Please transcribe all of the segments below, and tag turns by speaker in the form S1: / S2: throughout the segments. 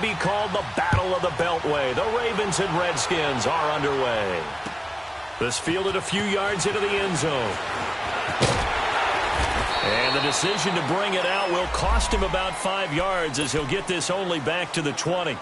S1: be called the Battle of the Beltway. The Ravens and Redskins are underway. This fielded a few yards into the end zone. And the decision to bring it out will cost him about 5 yards as he'll get this only back to the 20.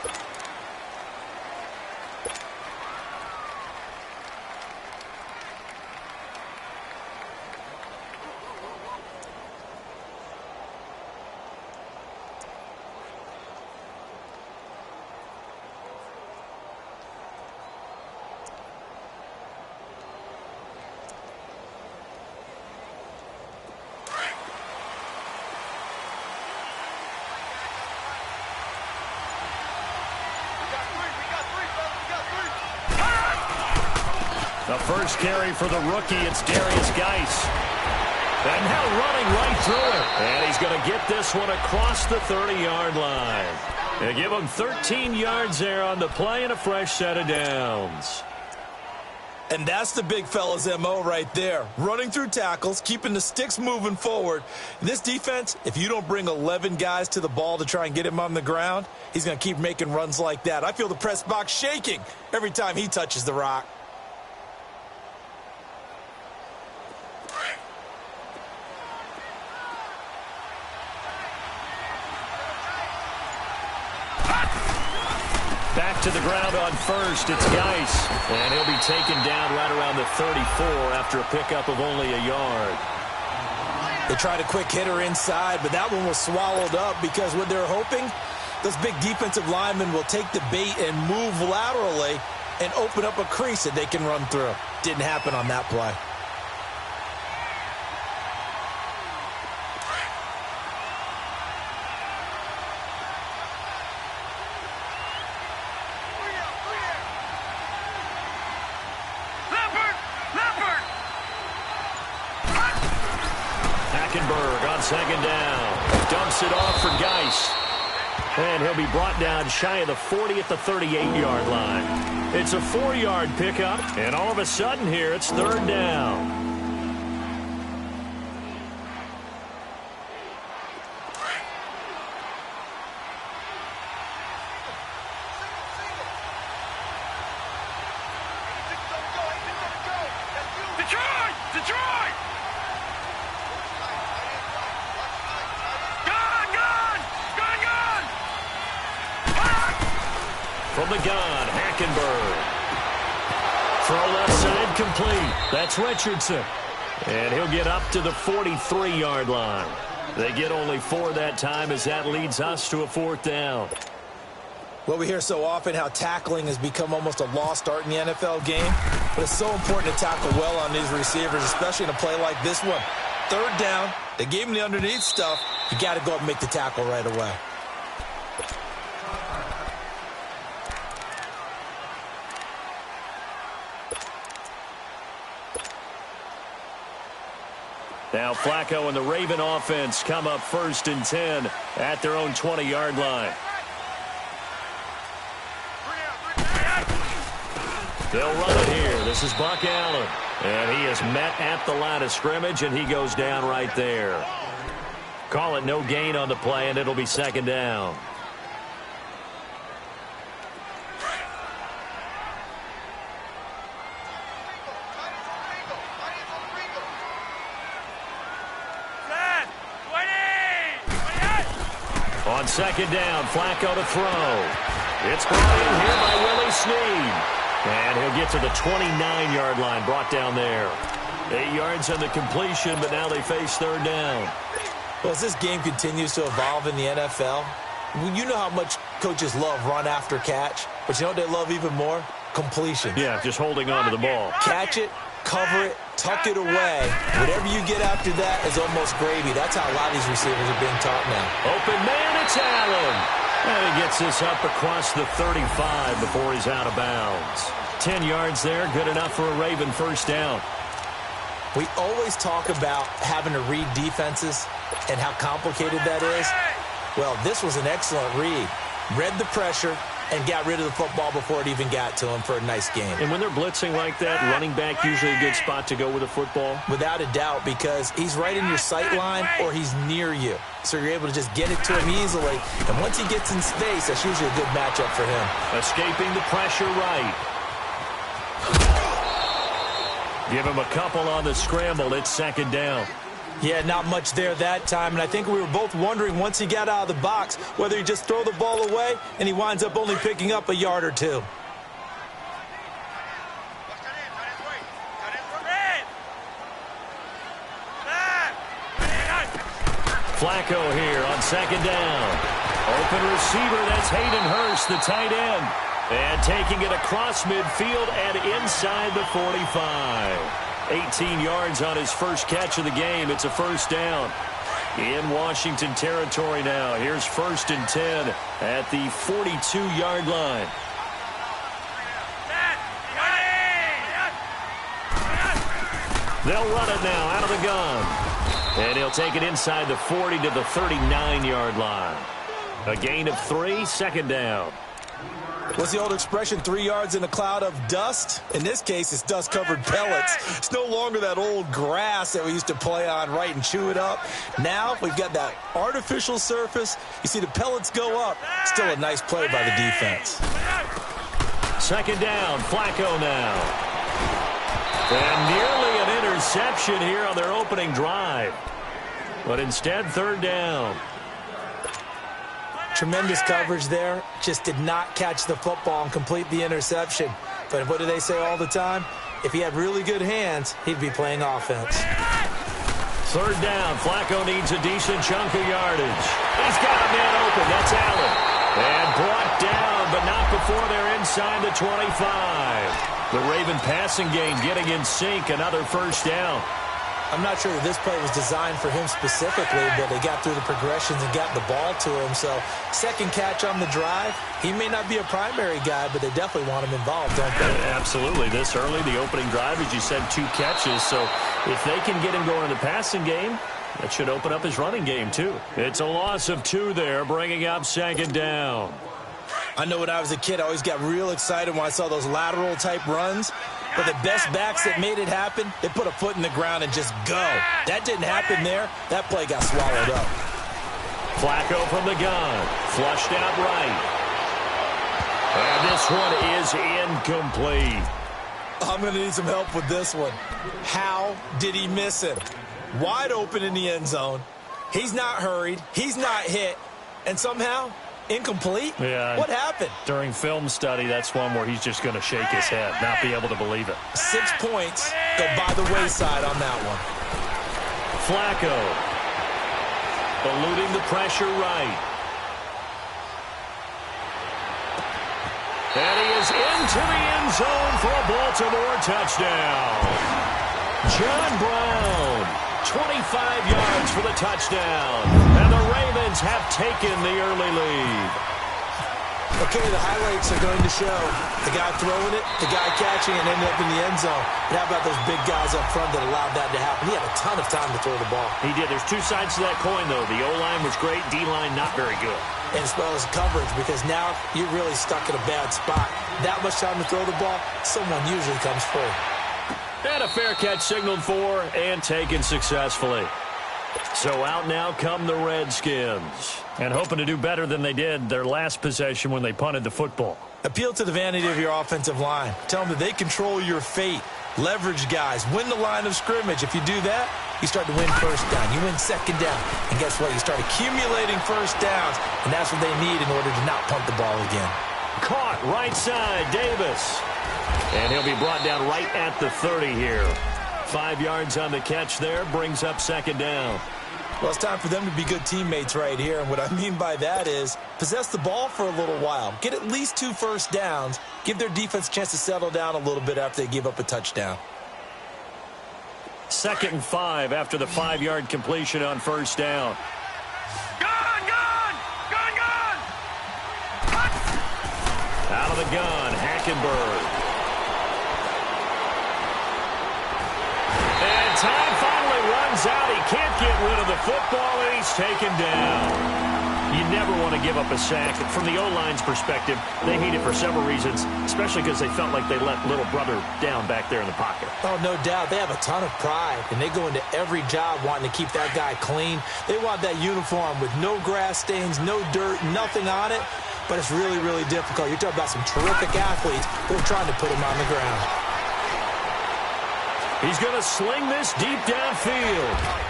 S1: The first carry for the rookie, it's Darius Geis. And now running right through it. And he's going to get this one across the 30-yard line. They give him 13 yards there on the play and a fresh set of downs.
S2: And that's the big fella's MO right there. Running through tackles, keeping the sticks moving forward. In this defense, if you don't bring 11 guys to the ball to try and get him on the ground, he's going to keep making runs like that. I feel the press box shaking every time he touches the rock.
S1: Back to the ground on first, it's Geis. And he'll be taken down right around the 34 after a pickup of only a yard.
S2: They tried a quick hitter inside, but that one was swallowed up because what they're hoping, those big defensive linemen will take the bait and move laterally and open up a crease that they can run through. Didn't happen on that play.
S1: Second down. Dumps it off for Geis. And he'll be brought down shy of the 40 at the 38-yard line. It's a 4-yard pickup, and all of a sudden here it's third down. From the gun, Hackenberg. Throw left side complete. That's Richardson. And he'll get up to the 43-yard line. They get only 4 that time as that leads us to a 4th down.
S2: Well, we hear so often how tackling has become almost a lost art in the NFL game. But it's so important to tackle well on these receivers, especially in a play like this one. Third down, they gave him the underneath stuff. You got to go up and make the tackle right away.
S1: Now Flacco and the Raven offense come up 1st and 10 at their own 20-yard line. They'll run it here. This is Buck Allen. And he is met at the line of scrimmage, and he goes down right there. Call it no gain on the play, and it'll be 2nd down. On 2nd down, Flacco to throw. It's brought in here by Willie Snead. And he'll get to the 29-yard line, brought down there. 8 yards on the completion, but now they face 3rd down.
S2: Well, as this game continues to evolve in the NFL, you know how much coaches love run after catch, but you know what they love even more? Completion.
S1: Yeah, just holding on to the ball.
S2: Catch it, cover it, tuck it away. Whatever you get after that is almost gravy. That's how a lot of these receivers are being taught now.
S1: Open man, it's Allen. And he gets this up across the 35 before he's out of bounds. 10 yards there, good enough for a Raven 1st down.
S2: We always talk about having to read defenses and how complicated that is. Well, this was an excellent read. Read the pressure and got rid of the football before it even got to him for a nice game.
S1: And when they're blitzing like that, running back usually a good spot to go with a football?
S2: Without a doubt, because he's right in your sight line or he's near you. So you're able to just get it to him easily. And once he gets in space, that's usually a good matchup for him.
S1: Escaping the pressure right. Give him a couple on the scramble. It's second down.
S2: Yeah, not much there that time, and I think we were both wondering once he got out of the box whether he just throw the ball away and he winds up only picking up a yard or two.
S1: Flacco here on second down. Open receiver, that's Hayden Hurst, the tight end. And taking it across midfield and inside the 45. 18 yards on his first catch of the game. It's a first down. In Washington territory now. Here's 1st and 10 at the 42-yard line. They'll run it now out of the gun. And he'll take it inside the 40 to the 39-yard line. A gain of 3, second down.
S2: What's the old expression, 3 yards in a cloud of dust? In this case, it's dust-covered pellets. It's no longer that old grass that we used to play on, right, and chew it up. Now we've got that artificial surface. You see the pellets go up. Still a nice play by the defense.
S1: Second down, Flacco now. And nearly an interception here on their opening drive. But instead, third down.
S2: Tremendous coverage there. Just did not catch the football and complete the interception. But what do they say all the time? If he had really good hands, he'd be playing offense.
S1: Third down. Flacco needs a decent chunk of yardage. He's got a man open. That's Allen. And brought down, but not before they're inside the 25. The Raven passing game getting in sync. Another first down.
S2: I'm not sure that this play was designed for him specifically, but they got through the progressions and got the ball to him. So second catch on the drive. He may not be a primary guy, but they definitely want him involved, don't they?
S1: Absolutely. This early, the opening drive, as you said, 2 catches. So if they can get him going in the passing game, that should open up his running game too. It's a loss of 2 there, bringing up second down.
S2: I know when I was a kid, I always got real excited when I saw those lateral-type runs. But the best backs that made it happen, they put a foot in the ground and just go. That didn't happen there. That play got swallowed up.
S1: Flacco from the gun. Flushed out right. And this one is incomplete.
S2: I'm going to need some help with this one. How did he miss him? Wide open in the end zone. He's not hurried. He's not hit. And somehow, incomplete?
S1: Yeah.
S2: What happened?
S1: During film study, that's one where he's just going to shake his head, not be able to believe it.
S2: 6 points go by the wayside on that one.
S1: Flacco eluding the pressure right. And he is into the end zone for a Baltimore touchdown. John Brown, 25 yards for the touchdown. And the Ravens have taken the early lead.
S2: Okay, the highlights are going to show the guy throwing it, the guy catching it, and ended up in the end zone. But how about those big guys up front that allowed that to happen? He had a ton of time to throw the ball.
S1: He did. There's 2 sides to that coin, though. The O-line was great. D-line not very good.
S2: And as well as coverage, because now you're really stuck in a bad spot. That much time to throw the ball, someone usually comes free.
S1: And a fair catch signaled for and taken successfully. So out now come the Redskins. And hoping to do better than they did their last possession when they punted the football.
S2: Appeal to the vanity of your offensive line. Tell them that they control your fate. Leverage guys. Win the line of scrimmage. If you do that, you start to win first down. You win second down. And guess what? You start accumulating first downs. And that's what they need in order to not punt the ball again.
S1: Caught right side, Davis. And he'll be brought down right at the 30 here. 5 yards on the catch there, brings up second down.
S2: Well, it's time for them to be good teammates right here. And what I mean by that is possess the ball for a little while. Get at least 2 first downs. Give their defense a chance to settle down a little bit after they give up a touchdown.
S1: 2nd and 5 after the 5-yard completion on first down. Out of the gun, Hackenberg. And time finally runs out. He can't get rid of the football, and he's taken down. You never want to give up a sack. From the O-line's perspective, they hate it for several reasons, especially because they felt like they let little brother down back there in the pocket.
S2: Oh, no doubt. They have a ton of pride, and they go into every job wanting to keep that guy clean. They want that uniform with no grass stains, no dirt, nothing on it. But it's really, really difficult. You're talking about some terrific athletes who are trying to put him on the ground.
S1: He's going to sling this deep downfield.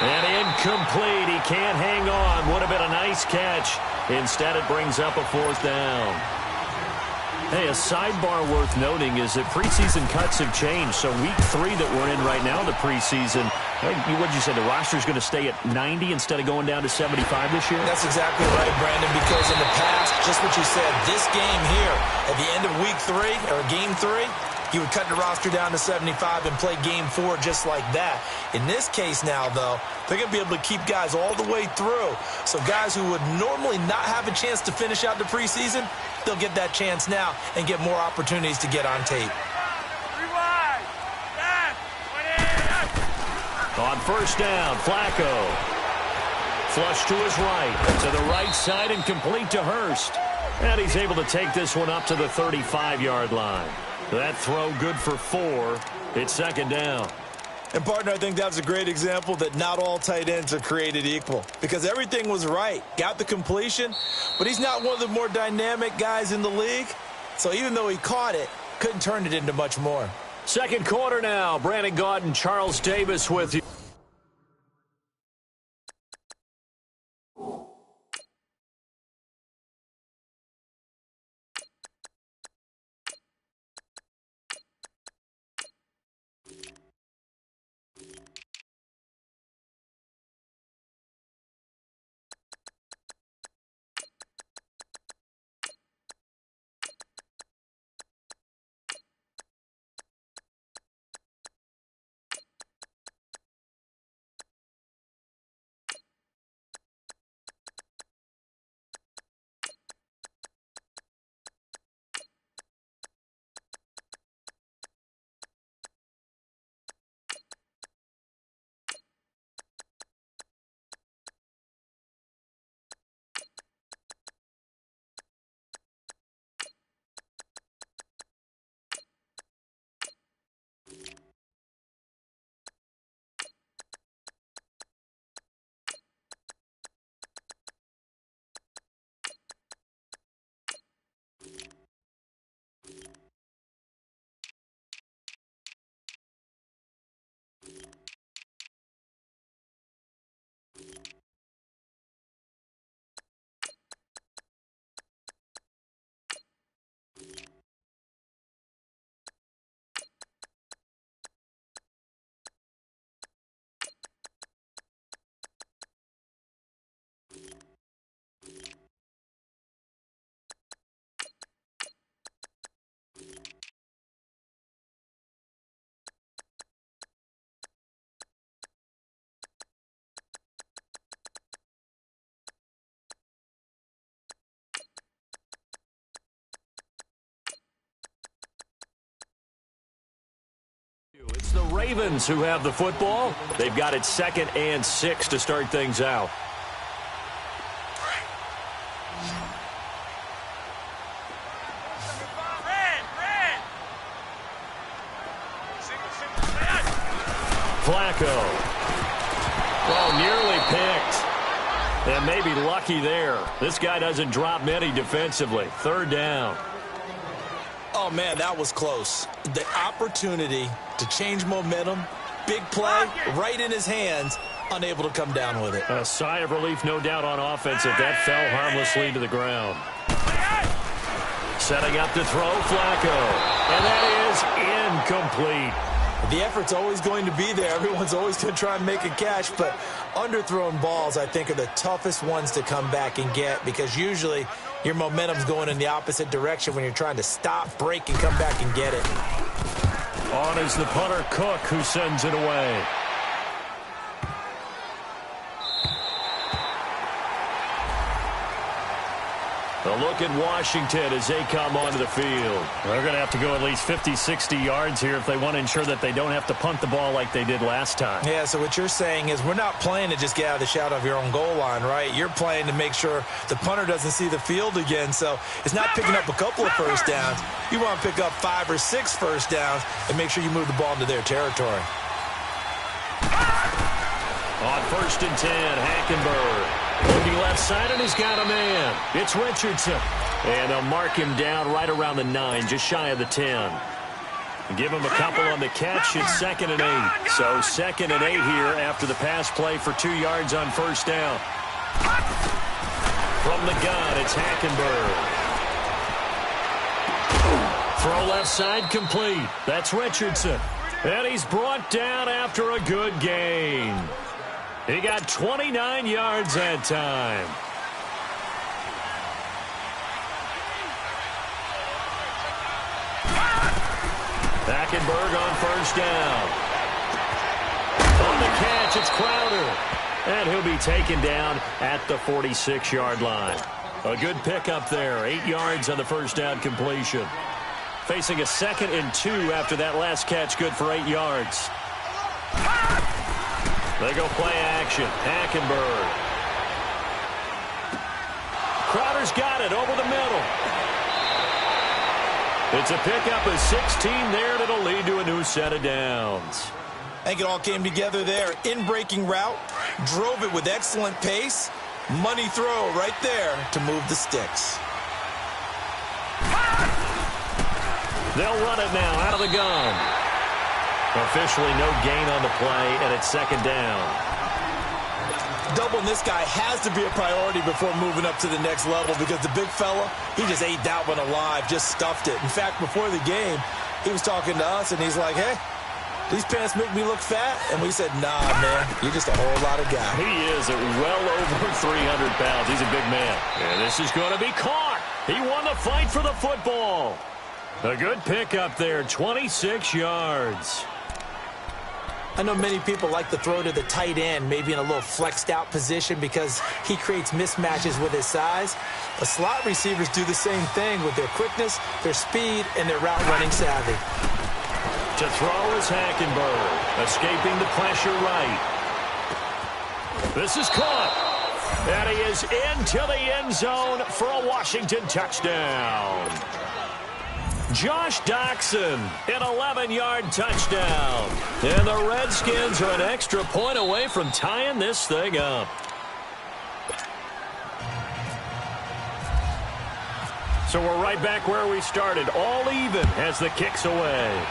S1: And incomplete. He can't hang on. Would have been a nice catch. Instead, it brings up a fourth down. Hey, a sidebar worth noting is that preseason cuts have changed. So week 3 that we're in right now, the preseason, what did you say, the roster's going to stay at 90 instead of going down to 75 this year?
S2: That's exactly right, Brandon, because in the past, just what you said, this game here, at the end of week 3, or game 3, you would cut the roster down to 75 and play game 4 just like that. In this case now, though, they're going to be able to keep guys all the way through. So guys who would normally not have a chance to finish out the preseason, they'll get that chance now and get more opportunities to get on tape.
S1: On first down, Flacco. Flush to his right. To the right side and complete to Hurst. And he's able to take this one up to the 35-yard line. That throw good for 4. It's second down.
S2: And, partner, I think that's a great example that not all tight ends are created equal, because everything was right. Got the completion, but he's not one of the more dynamic guys in the league. So even though he caught it, couldn't turn it into much more.
S1: Second quarter now. Brandon Gaudin, Charles Davis with you. It's the Ravens who have the football. They've got it 2nd and 6 to start things out. Flacco. Oh, nearly picked. And maybe lucky there. This guy doesn't drop many defensively. 3rd down.
S2: Oh, man, that was close. The opportunity to change momentum, big play, right in his hands, unable to come down with it.
S1: A sigh of relief, no doubt, on offense if that fell harmlessly to the ground. Setting up to throw, Flacco. And that is incomplete.
S2: The effort's always going to be there. Everyone's always going to try and make a catch, but underthrown balls, I think, are the toughest ones to come back and get, because usually your momentum's going in the opposite direction when you're trying to stop, break, and come back and get it.
S1: On is the punter, Cook, who sends it away. A look at Washington as they come onto the field. They're going to have to go at least 50, 60 yards here if they want to ensure that they don't have to punt the ball like they did last time.
S2: Yeah, so what you're saying is we're not playing to just get out of the shadow of your own goal line, right? You're playing to make sure the punter doesn't see the field again. So it's not picking up a couple of first downs. You want to pick up 5 or 6 first downs and make sure you move the ball into their territory.
S1: On 1st and 10, Hackenberg. Looking left side, and he's got a man. It's Richardson. And they'll mark him down right around the 9, just shy of the 10. Give him a couple on the catch. It's 2nd and 8. So 2nd and 8 here after the pass play for 2 yards on first down. From the gun, it's Hackenberg. Throw left side complete. That's Richardson. And he's brought down after a good gain. He got 29 yards that time. Hackenberg on first down. On the catch, it's Crowder. And he'll be taken down at the 46-yard line. A good pickup there. 8 yards on the first down completion. Facing a 2nd and 2 after that last catch, good for 8 yards. They go play action. Hackenberg. Crowder's got it over the middle. It's a pickup of 16 there that'll lead to a new set of downs.
S2: I think it all came together there. In-breaking route, drove it with excellent pace. Money throw right there to move the sticks.
S1: They'll run it now out of the gun. Officially no gain on the play, and it's 2nd down.
S2: Doubling this guy has to be a priority before moving up to the next level because the big fella, he just ate that one alive, just stuffed it. In fact, before the game, he was talking to us, and he's like, hey, these pants make me look fat? And we said, nah, man, you're just a whole lot of guy.
S1: He is at well over 300 pounds. He's a big man. And this is going to be caught. He won the fight for the football. A good pickup there, 26 yards.
S2: I know many people like to throw to the tight end, maybe in a little flexed out position because he creates mismatches with his size. But slot receivers do the same thing with their quickness, their speed, and their route running savvy.
S1: To throw is Hackenberg, escaping the pressure right. This is caught. And he is into the end zone for a Washington touchdown. Josh Doxson, an 11-yard touchdown. And the Redskins are an extra point away from tying this thing up. So we're right back where we started, all even as the kick's away.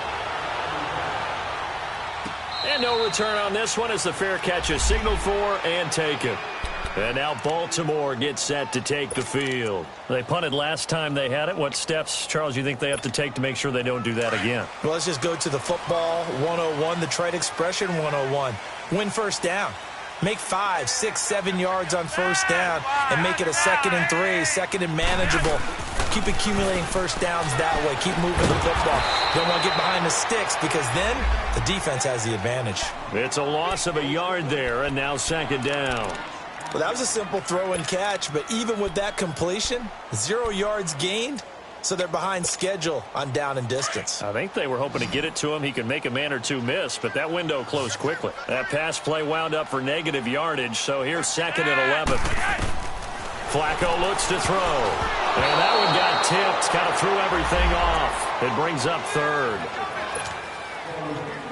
S1: And no return on this one as the fair catch is signaled for and taken. And now Baltimore gets set to take the field. They punted last time they had it. What steps, Charles, you think they have to take to make sure they don't do that again?
S2: Well, let's just go to the football 101, the trite expression 101. Win first down. Make 5, 6, 7 yards on first down and make it a 2nd and 3, 2nd and manageable. Keep accumulating first downs that way. Keep moving the football. You don't want to get behind the sticks because then the defense has the advantage.
S1: It's a loss of a yard there, and now 2nd down.
S2: Well, that was a simple throw and catch, but even with that completion, 0 yards gained, so they're behind schedule on down and distance.
S1: I think they were hoping to get it to him. He could make a man or two miss, but that window closed quickly. That pass play wound up for negative yardage, so here's 2nd and 11. Flacco looks to throw, and that one got tipped, kind of threw everything off. It brings up 3rd.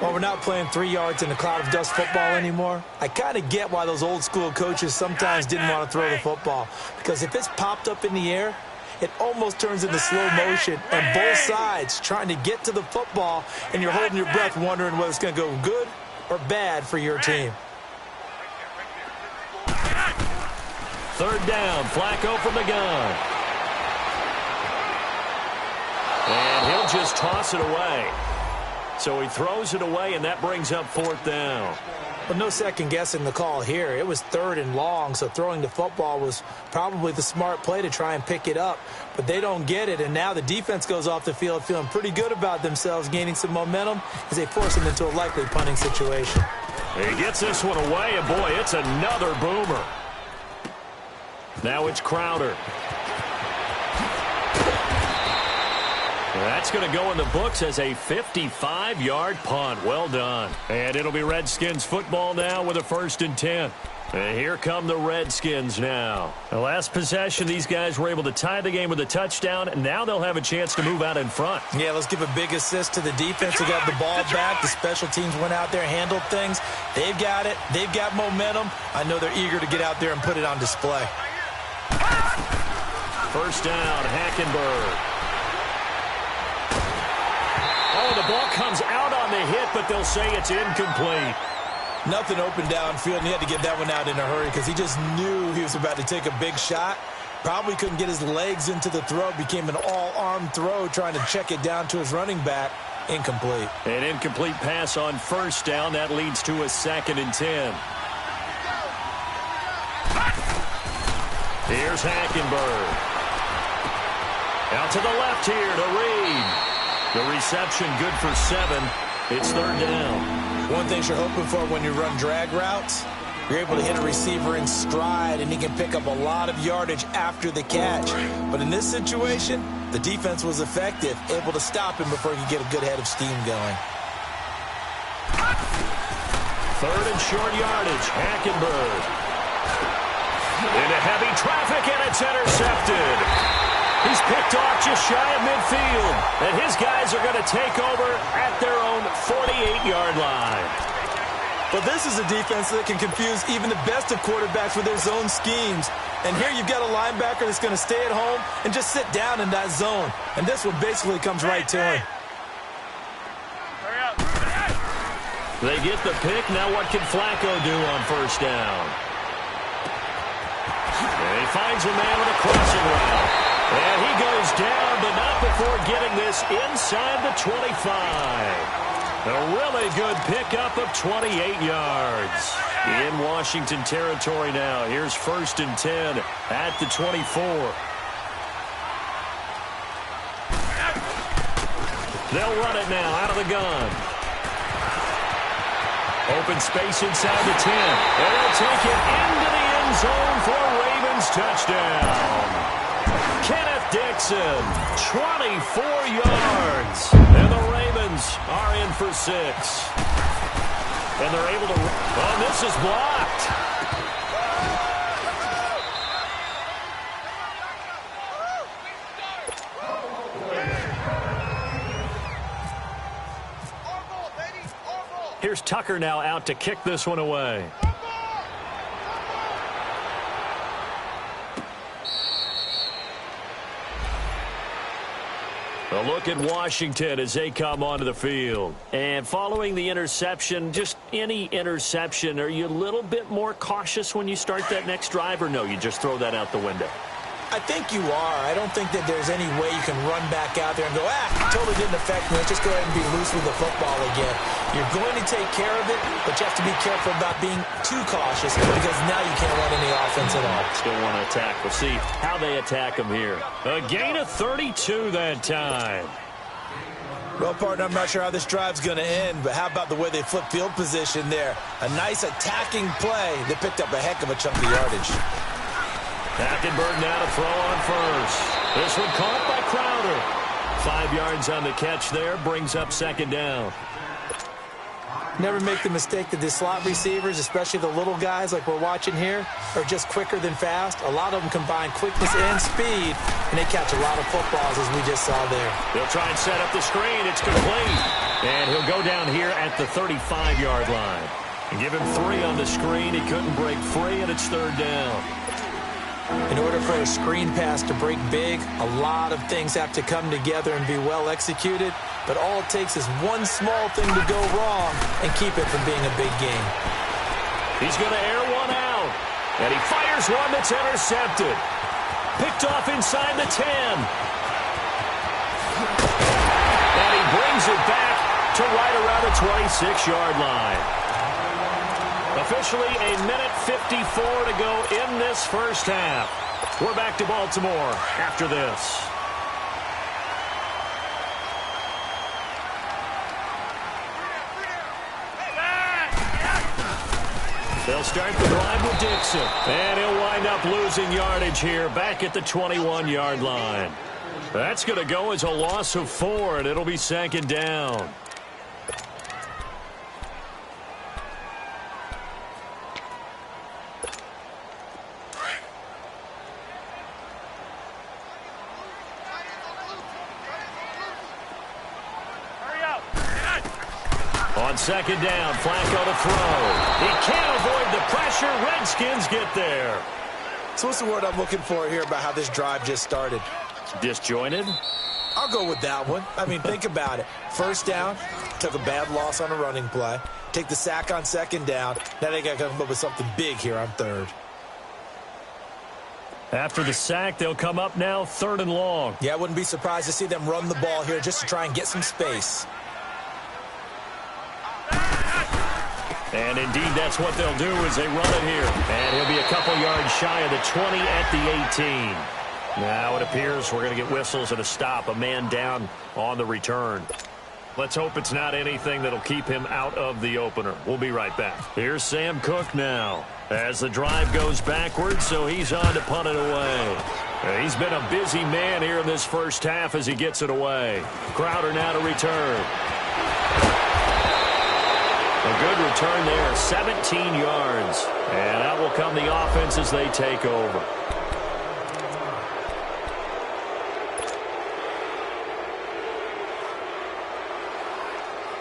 S2: Well, we're not playing 3 yards in a cloud of dust football anymore. I kind of get why those old school coaches sometimes didn't want to throw the football. Because if it's popped up in the air, it almost turns into slow motion. And both sides trying to get to the football, and you're holding your breath wondering whether it's going to go good or bad for your team.
S1: 3rd down, Flacco from the gun. And he'll just toss it away. So he throws it away, and that brings up 4th down.
S2: But no second-guessing the call here. It was 3rd and long, so throwing the football was probably the smart play to try and pick it up. But they don't get it, and now the defense goes off the field feeling pretty good about themselves, gaining some momentum as they force them into a likely punting situation.
S1: He gets this one away, and boy, it's another boomer. Now it's Crowder. That's going to go in the books as a 55-yard punt. Well done. And it'll be Redskins football now with a 1st and 10. And here come the Redskins now. The last possession, these guys were able to tie the game with a touchdown, and now they'll have a chance to move out in front.
S2: Yeah, let's give a big assist to the defense who got the ball back. The special teams went out there and handled things. They've got it. They've got momentum. I know they're eager to get out there and put it on display.
S1: 1st down, Hackenberg. Oh, the ball comes out on the hit, but they'll say it's incomplete.
S2: Nothing open downfield, and he had to get that one out in a hurry because he just knew he was about to take a big shot. Probably couldn't get his legs into the throw. Became an all-arm throw trying to check it down to his running back. Incomplete.
S1: An incomplete pass on 1st down. That leads to a 2nd and 10. Here's Hackenberg. Out to the left here to Reed. The reception good for 7. It's 3rd down.
S2: One thing you're hoping for when you run drag routes, you're able to hit a receiver in stride, and he can pick up a lot of yardage after the catch. But in this situation, the defense was effective, able to stop him before he could get a good head of steam going.
S1: 3rd and short yardage. Hackenberg. Into heavy traffic, and it's intercepted. He's picked off just shy of midfield. And his guys are going to take over at their own 48-yard line.
S2: But this is a defense that can confuse even the best of quarterbacks with their zone schemes. And here you've got a linebacker that's going to stay at home and just sit down in that zone. And this one basically comes right to him.
S1: They get the pick. Now what can Flacco do on 1st down? And he finds a man with a crossing route. And he goes down, but not before getting this inside the 25. A really good pickup of 28 yards. In Washington territory now. Here's 1st and 10 at the 24. They'll run it now out of the gun. Open space inside the 10. And they'll take it into the end zone for a Ravens touchdown. Kenneth Dixon, 24 yards. And the Ravens are in for 6. And they're able to... Oh, this is blocked. Here's Tucker now out to kick this one away. A look at Washington as they come onto the field. And following the interception, just any interception, are you a little bit more cautious when you start that next drive, or no, you just throw that out the window?
S2: I think you are. I don't think that there's any way you can run back out there and go, totally didn't affect me. Let's just go ahead and be loose with the football again. You're going to take care of it, but you have to be careful about being too cautious because now you can't run any offense at all.
S1: Still want to attack. We'll see how they attack them here. A gain of 32 that time.
S2: Well, partner, I'm not sure how this drive's going to end, but how about the way they flip field position there? A nice attacking play. They picked up a heck of a chunk of yardage.
S1: Hackenberg now to throw on 1st. This one caught by Crowder. 5 yards on the catch there, brings up 2nd down.
S2: Never make the mistake that the slot receivers, especially the little guys like we're watching here, are just quicker than fast. A lot of them combine quickness and speed, and they catch a lot of footballs, as we just saw there.
S1: They'll try and set up the screen. It's complete. And he'll go down here at the 35-yard line. And give him 3 on the screen. He couldn't break free, and it's 3rd down.
S2: In order for a screen pass to break big, a lot of things have to come together and be well executed. But all it takes is one small thing to go wrong and keep it from being a big game.
S1: He's going to air one out. And he fires one that's intercepted. Picked off inside the 10. And he brings it back to right around the 26-yard line. Officially a minute 54 to go in this first half. We're back to Baltimore after this. They'll start the drive with Dixon. And he'll wind up losing yardage here back at the 21-yard line. That's going to go as a loss of 4, and it'll be second down. On second down, Flacco to throw. He can't avoid the pressure. Redskins get there.
S2: So what's the word I'm looking for here about how this drive just started?
S1: Disjointed?
S2: I'll go with that one. I mean, think about it. First down, took a bad loss on a running play. Take the sack on second down. Now they got to come up with something big here on third.
S1: After the sack, they'll come up now 3rd and long.
S2: Yeah, I wouldn't be surprised to see them run the ball here just to try and get some space.
S1: And indeed, that's what they'll do as they run it here. And he'll be a couple yards shy of the 20 at the 18. Now it appears we're going to get whistles and a stop. A man down on the return. Let's hope it's not anything that'll keep him out of the opener. We'll be right back. Here's Sam Cook now as the drive goes backwards, so he's on to punt it away. He's been a busy man here in this first half as he gets it away. Crowder now to return. A good return there, 17 yards. And out will come the offense as they take over.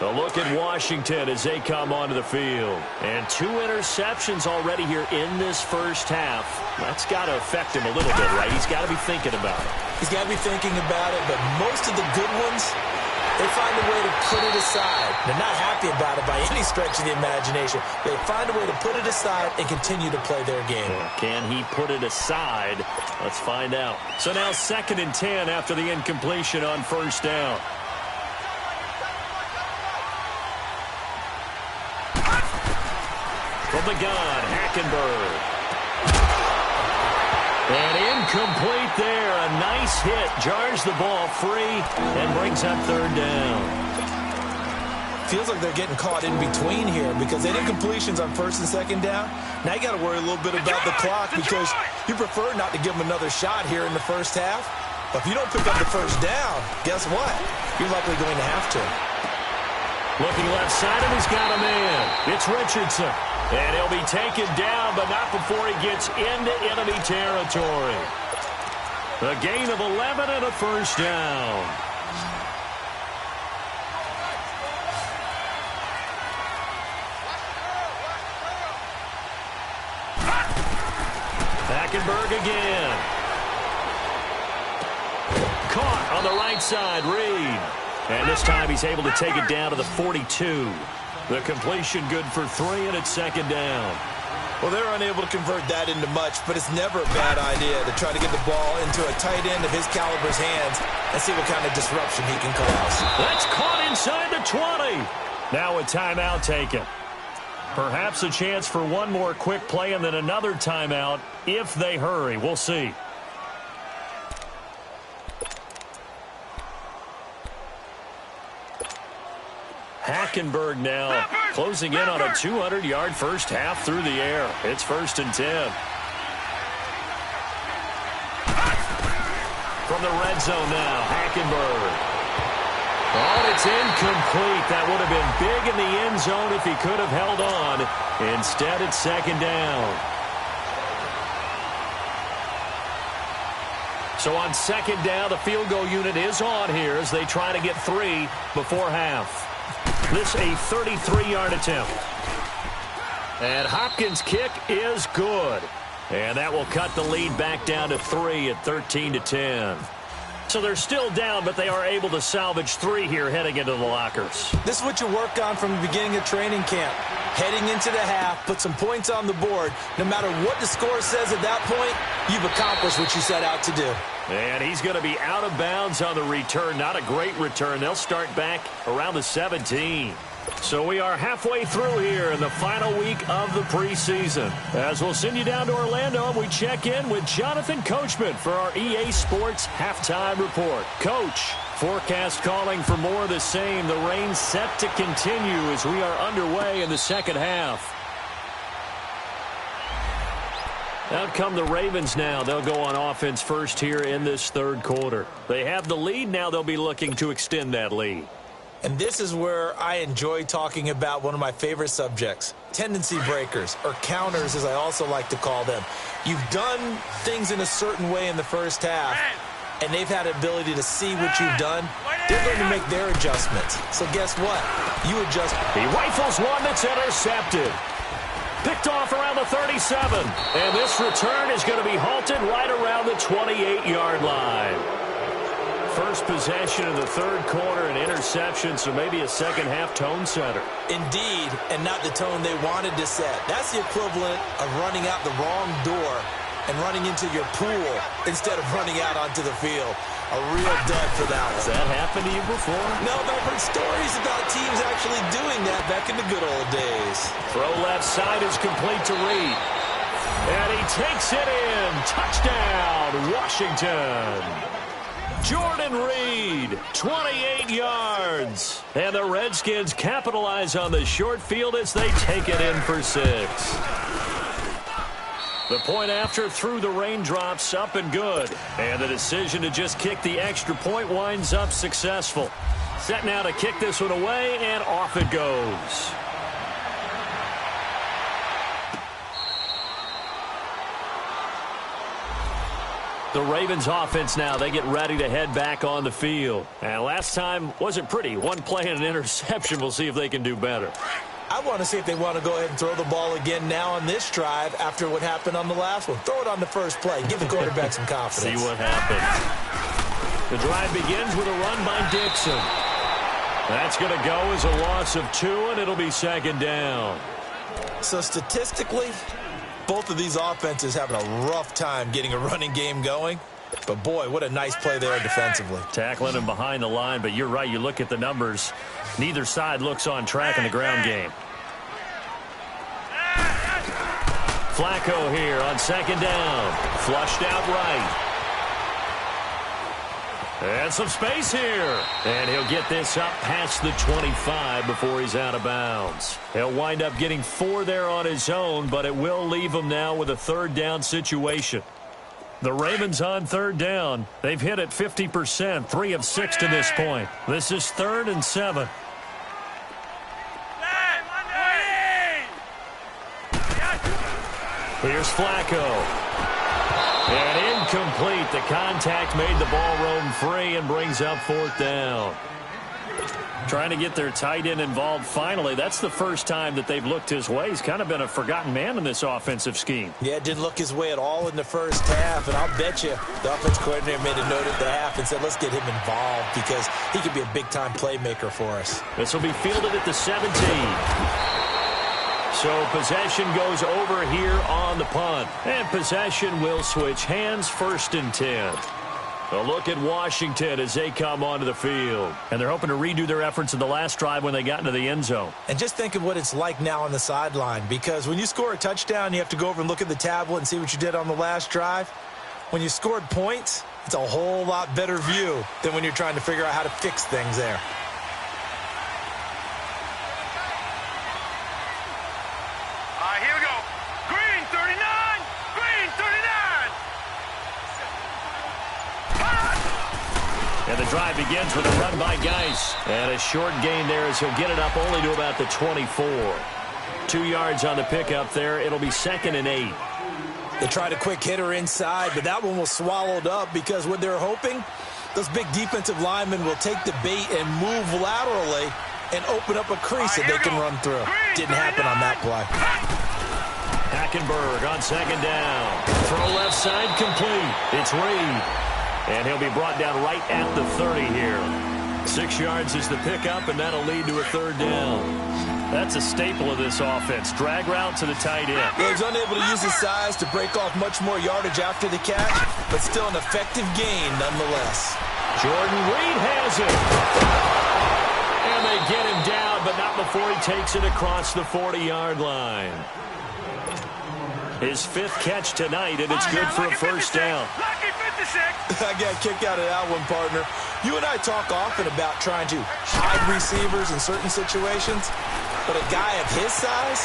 S1: A look at Washington as they come onto the field. And 2 interceptions already here in this first half. That's got to affect him a little bit, right? He's got to be thinking about it.
S2: He's got to be thinking about it, but most of the good ones, they find a way to put it aside. They're not happy about it by any stretch of the imagination. They find a way to put it aside and continue to play their game.
S1: Can he put it aside? Let's find out. So now 2nd and 10 after the incompletion on first down. From the gun, Hackenberg. And incomplete there. A nice hit. Jars the ball free and brings up 3rd down.
S2: Feels like they're getting caught in between here because any completions on 1st and 2nd down, now you got to worry a little bit about the clock because you prefer not to give them another shot here in the first half. But if you don't pick up the 1st down, guess what? You're likely going to have to.
S1: Looking left side, and he's got a man. It's Richardson. And he'll be taken down, but not before he gets into enemy territory. A gain of 11 and a 1st down. Hackenberg again. Caught on the right side, Reed. And this time he's able to take it down to the 42. The completion good for 3, and it's 2nd down.
S2: Well, they're unable to convert that into much, but it's never a bad idea to try to get the ball into a tight end of his caliber's hands and see what kind of disruption he can cause.
S1: That's caught inside the 20. Now a timeout taken. Perhaps a chance for one more quick play and then another timeout if they hurry. We'll see. Hackenberg now closing in on a 200-yard first half through the air. It's 1st and 10. From the red zone now, Hackenberg. Oh, it's incomplete. That would have been big in the end zone if he could have held on. Instead, it's 2nd down. So on 2nd down, the field goal unit is on here as they try to get 3 before half. This a 33-yard attempt. And Hopkins' kick is good. And that will cut the lead back down to 3 at 13-10. So they're still down, but they are able to salvage 3 here heading into the lockers.
S2: This is what you work on from the beginning of training camp. Heading into the half, put some points on the board. No matter what the score says at that point, you've accomplished what you set out to do.
S1: And he's going to be out of bounds on the return. Not a great return. They'll start back around the 17. So we are halfway through here in the final week of the preseason. As we'll send you down to Orlando, and we check in with Jonathan Coachman for our EA Sports Halftime Report. Coach, forecast calling for more of the same. The rain set to continue as we are underway in the second half. Out come the Ravens now. They'll go on offense first here in this third quarter. They have the lead. Now they'll be looking to extend that lead.
S2: And this is where I enjoy talking about one of my favorite subjects, tendency breakers, or counters as I also like to call them. You've done things in a certain way in the first half, and they've had the ability to see what you've done. They're going to make their adjustments. So guess what? You adjust.
S1: He rifles one that's intercepted. Picked off around the 37. And this return is going to be halted right around the 28-yard line. First possession of the third quarter, an interception, so maybe a second-half tone setter.
S2: Indeed, and not the tone they wanted to set. That's the equivalent of running out the wrong door and running into your pool instead of running out onto the field. A real dud for that one.
S1: Has that happened to you before?
S2: No, but I've heard stories about teams actually doing that back in the good old days.
S1: Throw left side is complete to Reed. And he takes it in. Touchdown, Washington. Jordan Reed, 28 yards. And the Redskins capitalize on the short field as they take it in for 6. The point after through the raindrops, up and good. And the decision to just kick the extra point winds up successful. Set now to kick this one away, and off it goes. The Ravens offense now, they get ready to head back on the field. And last time wasn't pretty. One play and an interception. We'll see if they can do better.
S2: I want to see if they want to go ahead and throw the ball again now on this drive after what happened on the last one. Throw it on the first play. Give the quarterback some confidence.
S1: See what happens. The drive begins with a run by Dixon. That's going to go as a loss of 2, and it'll be second down.
S2: So statistically, both of these offenses having a rough time getting a running game going. But, boy, what a nice play there defensively.
S1: Tackling him behind the line, but you're right. You look at the numbers. Neither side looks on track in the ground game. Flacco here on second down. Flushed out right. And some space here. And he'll get this up past the 25 before he's out of bounds. He'll wind up getting 4 there on his own, but it will leave him now with a third down situation. The Ravens on third down. They've hit it 50%, 3 of 6 to this point. This is 3rd and 7. Here's Flacco. And incomplete. The contact made the ball roam free and brings up 4th down. Trying to get their tight end involved finally. That's the first time that they've looked his way. He's kind of been a forgotten man in this offensive scheme.
S2: Yeah, it didn't look his way at all in the first half, and I'll bet you the offense coordinator made a note at the half and said, let's get him involved because he could be a big-time playmaker for us.
S1: This will be fielded at the 17. So possession goes over here on the punt. And possession will switch hands, 1st and 10. A look at Washington as they come onto the field. And they're hoping to redo their efforts in the last drive when they got into the end zone.
S2: And just think of what it's like now on the sideline, because when you score a touchdown, you have to go over and look at the tablet and see what you did on the last drive. When you scored points, it's a whole lot better view than when you're trying to figure out how to fix things there.
S3: Here we go. Green 39. Green 39.
S1: And the drive begins with a run by Geis. And a short gain there as he'll get it up only to about the 24. 2 yards on the pickup there. It'll be 2nd and 8.
S2: They tried a quick hitter inside, but that one was swallowed up because what they're hoping, those big defensive linemen will take the bait and move laterally and open up a crease that they can run through. Didn't happen on that play.
S1: Hackenberg on second down. Throw left side complete. It's Reed. And he'll be brought down right at the 30 here. 6 yards is the pickup, and that'll lead to a third down. That's a staple of this offense. Drag route to the tight end.
S2: Yeah, he was unable to use his size to break off much more yardage after the catch, but still an effective gain nonetheless.
S1: Jordan Reed has it. And they get him down, but not before he takes it across the 40-yard line. His 5th catch tonight, and it's good for a first down.
S2: I got a kick out of that one, partner. You and I talk often about trying to hide receivers in certain situations, but a guy of his size,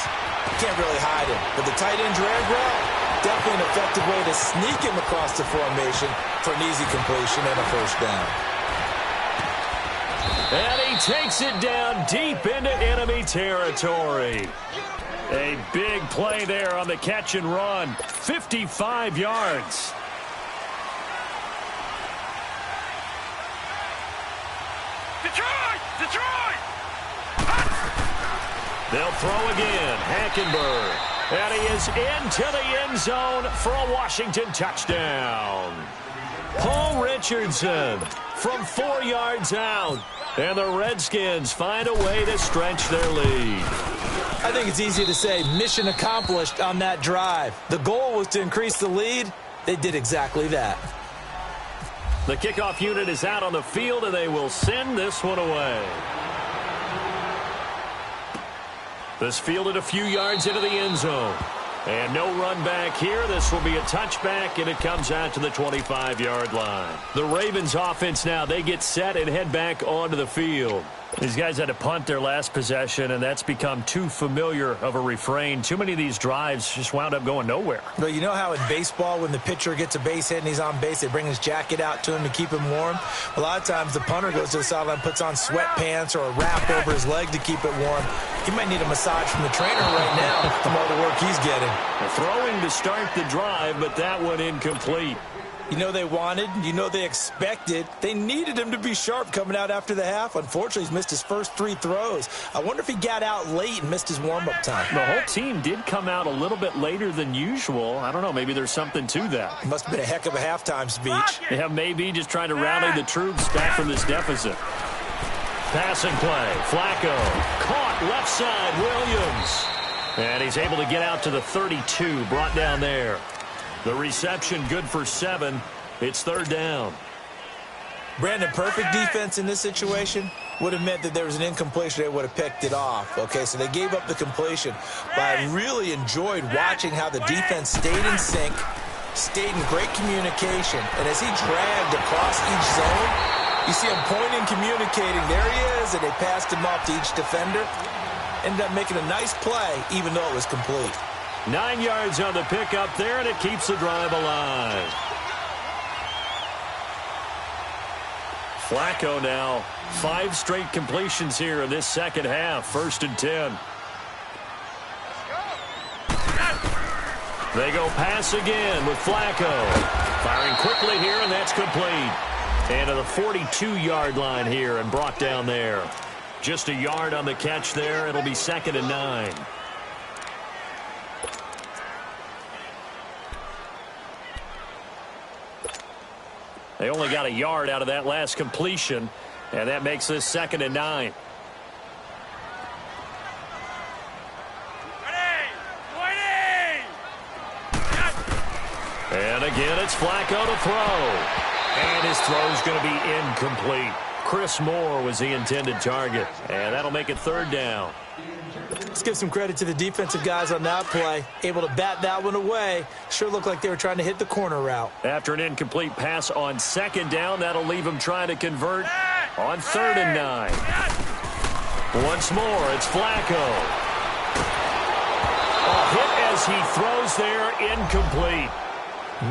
S2: you can't really hide him. But the tight end drag route, Definitely an effective way to sneak him across the formation for an easy completion and a first down.
S1: And he takes it down deep into enemy territory. A big play there on the catch and run. 55 yards.
S3: Detroit! Detroit!
S1: They'll throw again. Hackenberg. And he is into the end zone for a Washington touchdown. Paul Richardson from 4 yards out. And the Redskins find a way to stretch their lead.
S2: I think it's easy to say mission accomplished on that drive. The goal was to increase the lead. They did exactly that.
S1: The kickoff unit is out on the field, and they will send this one away. This fielded a few yards into the end zone. And no run back here. This will be a touchback, and it comes out to the 25-yard line. The Ravens offense now, they get set and head back onto the field. These guys had to punt their last possession, and that's become too familiar of a refrain. Too many of these drives just wound up going nowhere.
S2: But you know how in baseball, when the pitcher gets a base hit and he's on base, they bring his jacket out to him to keep him warm? A lot of times the punter goes to the sideline, puts on sweatpants or a wrap over his leg to keep it warm. He might need a massage from the trainer right now from all the work he's getting.
S1: Throwing to start the drive, but that one incomplete.
S2: You know they wanted, you know they expected. They needed him to be sharp coming out after the half. Unfortunately, he's missed his first 3 throws. I wonder if he got out late and missed his warm-up time.
S1: The whole team did come out a little bit later than usual. I don't know, maybe there's something to that.
S2: It must have been a heck of a halftime speech.
S1: Yeah, maybe just trying to rally the troops back from this deficit. Passing play, Flacco, caught left side, Williams. And he's able to get out to the 32, brought down there. The reception good for 7. It's third down.
S2: Brandon, perfect defense in this situation would have meant that there was an incompletion. They would have picked it off. Okay, so they gave up the completion. But I really enjoyed watching how the defense stayed in sync, stayed in great communication. And as he dragged across each zone, you see him pointing, communicating. There he is, and they passed him off to each defender. Ended up making a nice play, even though it was complete.
S1: 9 yards on the pickup there, and it keeps the drive alive. Flacco now, 5 straight completions here in this second half. 1st and 10. They go pass again with Flacco. Firing quickly here, and that's complete. And to the 42-yard line here and brought down there. Just a yard on the catch there. It'll be 2nd and 9. They only got a yard out of that last completion, and that makes this 2nd and 9. And again, it's Flacco to throw. And his throw's going to be incomplete. Chris Moore was the intended target, and that'll make it 3rd down.
S2: Let's give some credit to the defensive guys on that play. Able to bat that one away. Sure looked like they were trying to hit the corner route.
S1: After an incomplete pass on 2nd down, that'll leave him trying to convert on 3rd and 9. Once more, it's Flacco. A hit as he throws there, incomplete.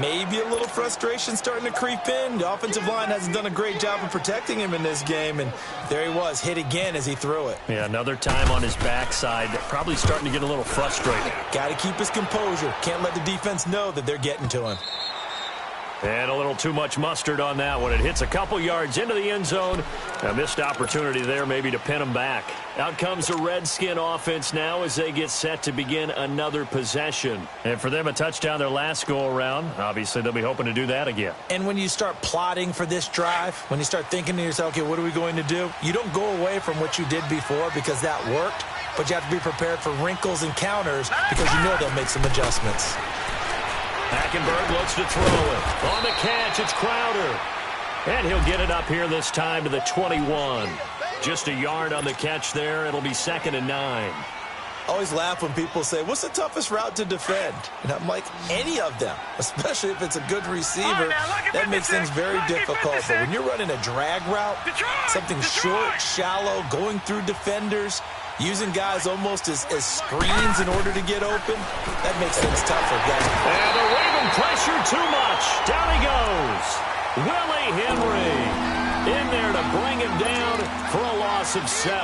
S2: Maybe a little frustration starting to creep in. The offensive line hasn't done a great job of protecting him in this game, and there he was, hit again as he threw it.
S1: Yeah, another time on his backside, probably starting to get a little frustrated.
S2: Got to keep his composure. Can't let the defense know that they're getting to him.
S1: And a little too much mustard on that one. It hits a couple yards into the end zone. A missed opportunity there maybe to pin him back. Out comes the Redskin offense now as they get set to begin another possession. And for them, a touchdown their last go-around. Obviously, they'll be hoping to do that again.
S2: And when you start plotting for this drive, when you start thinking to yourself, okay, what are we going to do? You don't go away from what you did before because that worked, but you have to be prepared for wrinkles and counters because you know they'll make some adjustments.
S1: Hackenberg looks to throw it. On the catch, it's Crowder. And he'll get it up here this time to the 21. Just a yard on the catch there. It'll be 2nd and 9.
S2: always laugh when people say, what's the toughest route to defend? And I'm like, any of them, especially if it's a good receiver. That makes things very difficult. But when you're running a drag route, something short, shallow, going through defenders, using guys almost as screens in order to get open, that makes things tougher, guys.
S1: And the Raven pressure too much. Down he goes. Willie Henry in there to bring him down for a loss of 7.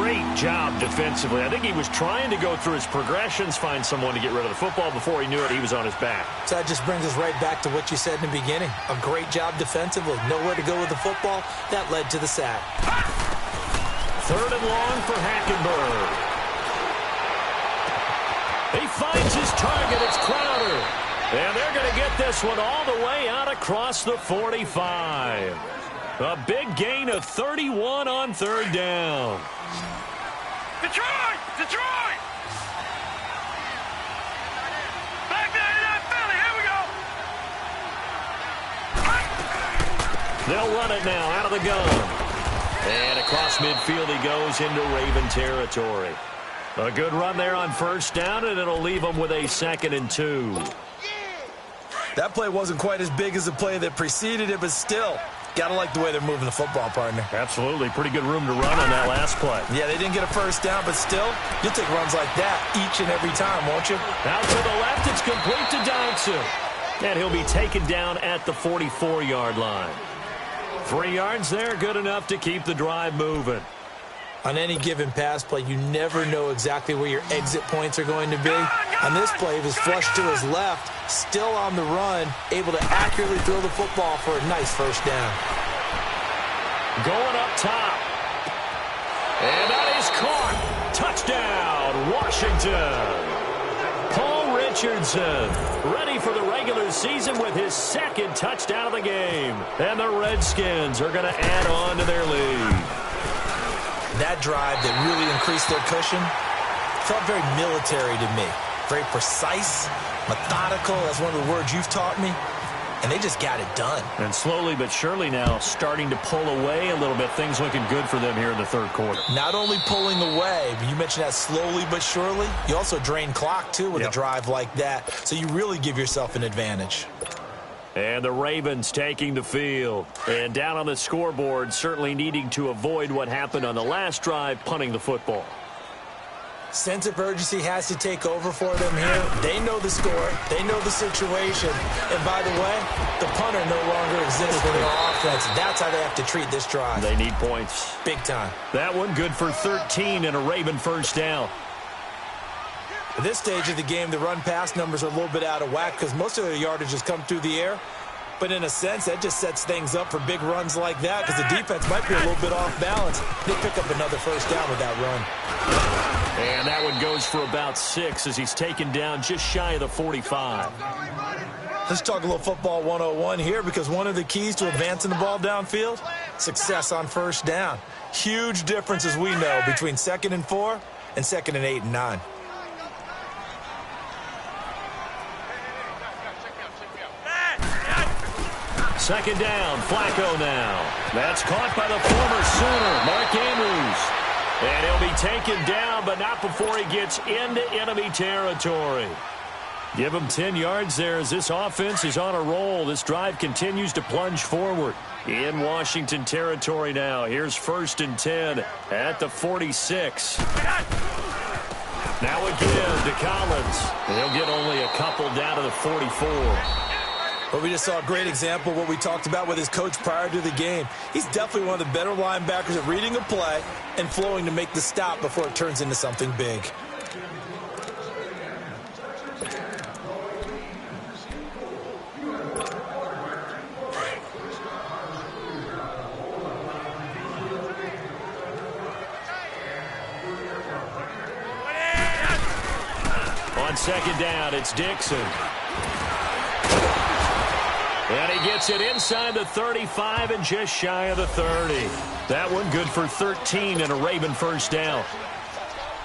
S1: Great job defensively. I think he was trying to go through his progressions, find someone to get rid of the football. Before he knew it, he was on his back.
S2: So that just brings us right back to what you said in the beginning. A great job defensively. Nowhere to go with the football. That led to the sack.
S1: 3rd and long for Hackenberg. He finds his target. It's Crowder. And they're going to get this one all the way out across the 45. A big gain of 31 on 3rd down.
S3: Detroit! Detroit! Back there to that Philly. Here we go.
S1: They'll run it now out of the gun. And across midfield he goes into Raven territory. A good run there on 1st down, and it'll leave them with a 2nd and 2.
S2: That play wasn't quite as big as the play that preceded it, but still, got to like the way they're moving the football, partner.
S1: Absolutely. Pretty good room to run on that last play.
S2: Yeah, they didn't get a 1st down, but still, you'll take runs like that each and every time, won't you?
S1: Out to the left, it's complete to Dodson. And he'll be taken down at the 44-yard line. 3 yards there, good enough to keep the drive moving.
S2: On any given pass play, you never know exactly where your exit points are going to be. On this play, he was flushed to his left, still on the run, able to accurately throw the football for a nice 1st down.
S1: Going up top. And that is caught. Touchdown, Washington. Paul Richardson ready for the regular season with his 2nd touchdown of the game. And the Redskins are going to add on to their lead.
S2: That drive that really increased their cushion felt very military to me. Very precise, methodical. That's one of the words you've taught me. And they just got it done.
S1: And slowly but surely now starting to pull away a little bit. Things looking good for them here in the 3rd quarter.
S2: Not only pulling away, but you mentioned that slowly but surely. You also drain clock, too, with a drive like that. So you really give yourself an advantage.
S1: And the Ravens taking the field. And down on the scoreboard, certainly needing to avoid what happened on the last drive, punting the football.
S2: Sense of urgency has to take over for them here. They know the score. They know the situation. And by the way, the punter no longer exists in their offense. That's how they have to treat this drive.
S1: They need points.
S2: Big time.
S1: That one good for 13 and a Raven 1st down.
S2: At this stage of the game, the run-pass numbers are a little bit out of whack because most of their yardage has come through the air. But in a sense, that just sets things up for big runs like that because the defense might be a little bit off balance. They pick up another 1st down with that run.
S1: And that one goes for about 6 as he's taken down just shy of the 45.
S2: Let's talk a little football 101 here because one of the keys to advancing the ball downfield, success on 1st down. Huge difference, as we know, between 2nd and 4 and 2nd and 8 and 9.
S1: Second down, Flacco now. That's caught by the former Sooner, Mark Andrews. And he'll be taken down, but not before he gets into enemy territory. Give him 10 yards there as this offense is on a roll. This drive continues to plunge forward. In Washington territory now. Here's 1st and 10 at the 46. Now again to Collins. And he'll get only a couple down to the 44.
S2: But we just saw a great example of what we talked about with his coach prior to the game. He's definitely one of the better linebackers at reading a play and flowing to make the stop before it turns into something big.
S1: On 2nd down, it's Dixon. And he gets it inside the 35 and just shy of the 30. That one good for 13 and a Raven 1st down.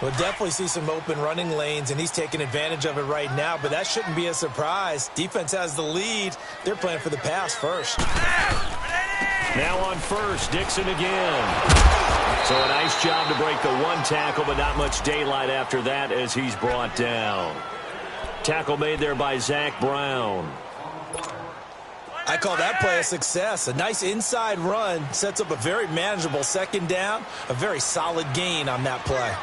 S2: We'll definitely see some open running lanes, and he's taking advantage of it right now, but that shouldn't be a surprise. Defense has the lead. They're playing for the pass first.
S1: Now on first, Dixon again. So a nice job to break the one tackle, but not much daylight after that as he's brought down. Tackle made there by Zach Brown.
S2: I call that play a success. A nice inside run sets up a very manageable second down. A very solid gain on that play.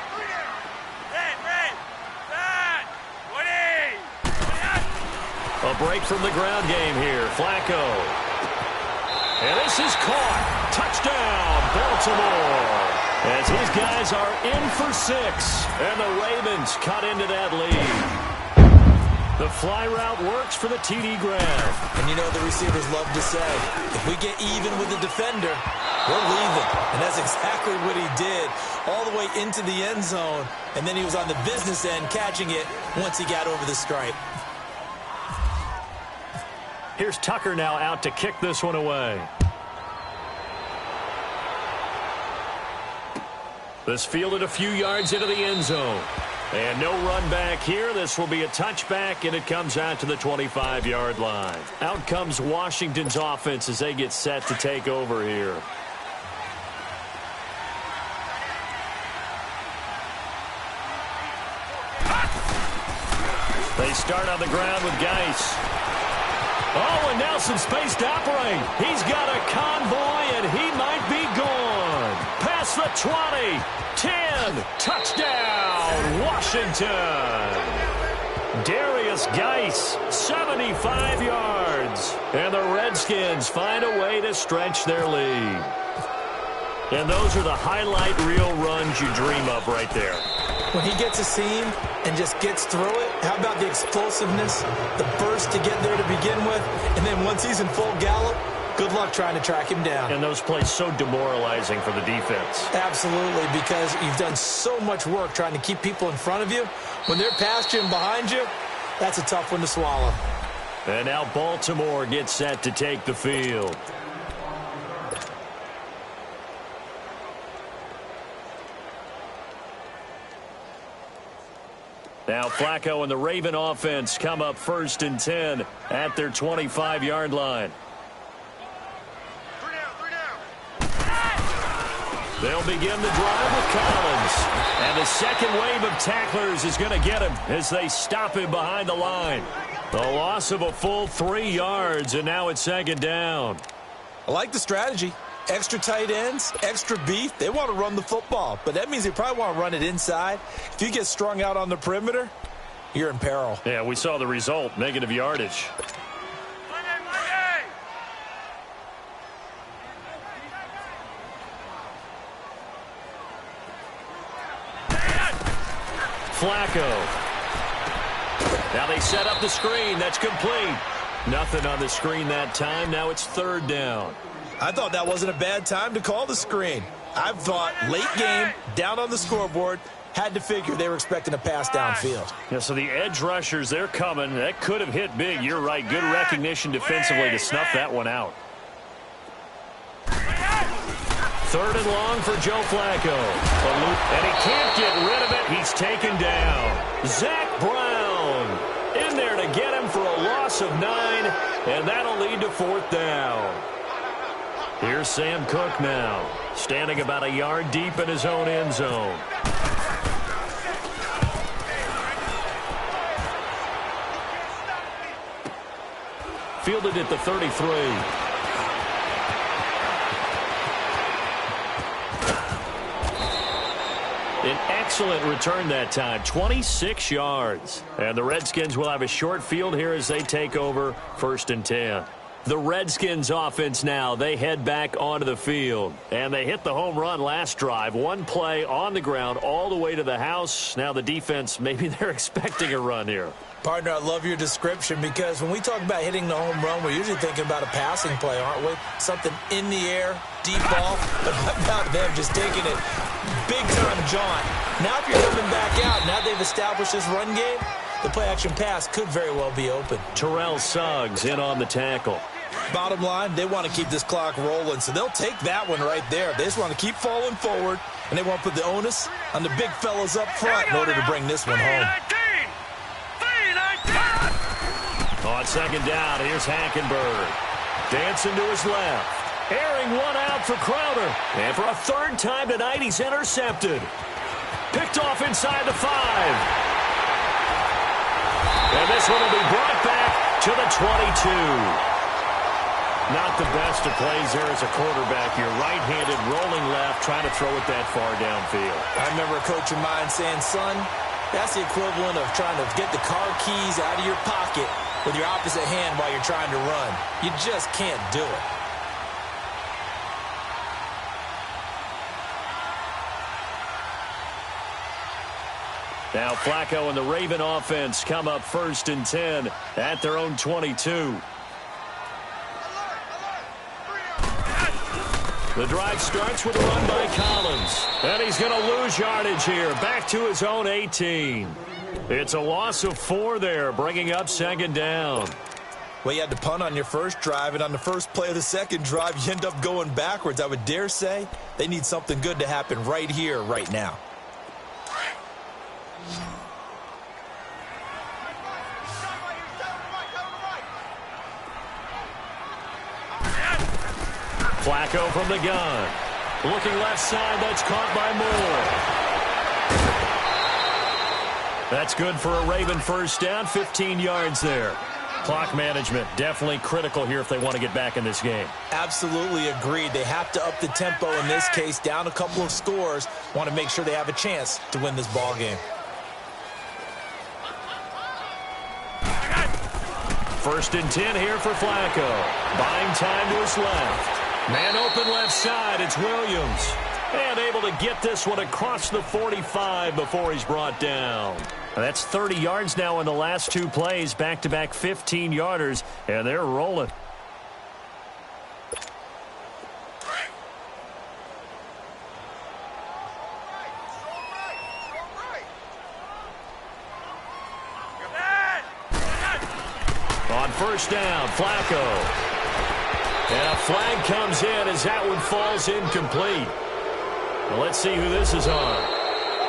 S1: A break from the ground game here. Flacco. And this is caught. Touchdown, Baltimore. As these guys are in for 6. And the Ravens cut into that lead. The fly route works for the TD grab.
S2: And you know the receivers love to say, if we get even with the defender, we're leaving. And that's exactly what he did all the way into the end zone. And then he was on the business end catching it once he got over the stripe.
S1: Here's Tucker now out to kick this one away. This fielded a few yards into the end zone. And no run back here. This will be a touchback, and it comes out to the 25-yard line. Out comes Washington's offense as they get set to take over here. They start on the ground with Geis. Oh, and Nelson space to operate. He's got a convoy, and he might be gone. Past the 20, 10, touchdown, Washington. Darius Geis, 75 yards. And the Redskins find a way to stretch their lead. And those are the highlight reel runs you dream of right there.
S2: When he gets a seam and just gets through it, how about the explosiveness, the burst to get there to begin with, and then once he's in full gallop, good luck trying to track him down.
S1: And those plays so demoralizing for the defense.
S2: Absolutely, because you've done so much work trying to keep people in front of you. When they're past you and behind you, that's a tough one to swallow.
S1: And now Baltimore gets set to take the field. Now Flacco and the Raven offense come up 1st and 10 at their 25-yard line. They'll begin the drive with Collins. And the second wave of tacklers is going to get him as they stop him behind the line. The loss of a full 3 yards, and now it's 2nd down.
S2: I like the strategy. Extra tight ends, extra beef. They want to run the football, but that means they probably want to run it inside. If you get strung out on the perimeter, you're in peril.
S1: Yeah, we saw the result, negative yardage. Flacco. Now they set up the screen. That's complete. Nothing on the screen that time. Now it's 3rd down.
S2: I thought that wasn't a bad time to call the screen. I thought late game, down on the scoreboard, had to figure they were expecting a pass downfield.
S1: Yeah, so the edge rushers, they're coming. That could have hit big. You're right. Good recognition defensively to snuff that one out. 3rd and long for Joe Flacco. And he can't get rid of it. He's taken down. Zach Brown in there to get him for a loss of 9, and that'll lead to 4th down. Here's Sam Cook now, standing about a yard deep in his own end zone. Fielded at the 33. An excellent return that time, 26 yards. And the Redskins will have a short field here as they take over 1st and 10. The Redskins offense now, they head back onto the field. And they hit the home run last drive. One play on the ground all the way to the house. Now the defense, maybe they're expecting a run here.
S2: Partner, I love your description because when we talk about hitting the home run, we're usually thinking about a passing play, aren't we? Something in the air, deep ball. But how about them just taking it big-time jaunt? Now if you're coming back out, now they've established this run game, the play-action pass could very well be open.
S1: Terrell Suggs in on the tackle.
S2: Bottom line, they want to keep this clock rolling, so they'll take that one right there. They just want to keep falling forward, and they want to put the onus on the big fellas up front in order to bring this one home.
S1: On 2nd down, here's Hackenberg. Dancing to his left. Airing one out for Crowder. And for a third time tonight, he's intercepted. Picked off inside the 5. And this one will be brought back to the 22. Not the best of plays there as a quarterback. You're right-handed, rolling left, trying to throw it that far downfield.
S2: I remember a coach of mine saying, son, that's the equivalent of trying to get the car keys out of your pocket with your opposite hand while you're trying to run. You just can't do it.
S1: Now Flacco and the Raven offense come up 1st and 10 at their own 22. The drive starts with a run by Collins. And he's going to lose yardage here. Back to his own 18. It's a loss of 4 there, bringing up 2nd down.
S2: Well, you had to punt on your first drive, and on the first play of the second drive, you end up going backwards. I would dare say they need something good to happen right here, right now.
S1: Flacco from the gun. Looking left side, that's caught by Moore. That's good for a Raven first down, 15 yards there. Clock management definitely critical here if they want to get back in this game.
S2: Absolutely agreed. They have to up the tempo in this case, down a couple of scores. Want to make sure they have a chance to win this ball game.
S1: 1st and 10 here for Flacco. Buying time to his left. Man open left side, it's Williams. And able to get this one across the 45 before he's brought down. That's 30 yards now in the last 2 plays, back-to-back 15-yarders, and they're rolling. On 1st down, Flacco. And a flag comes in as that one falls incomplete. Well, let's see who this is on.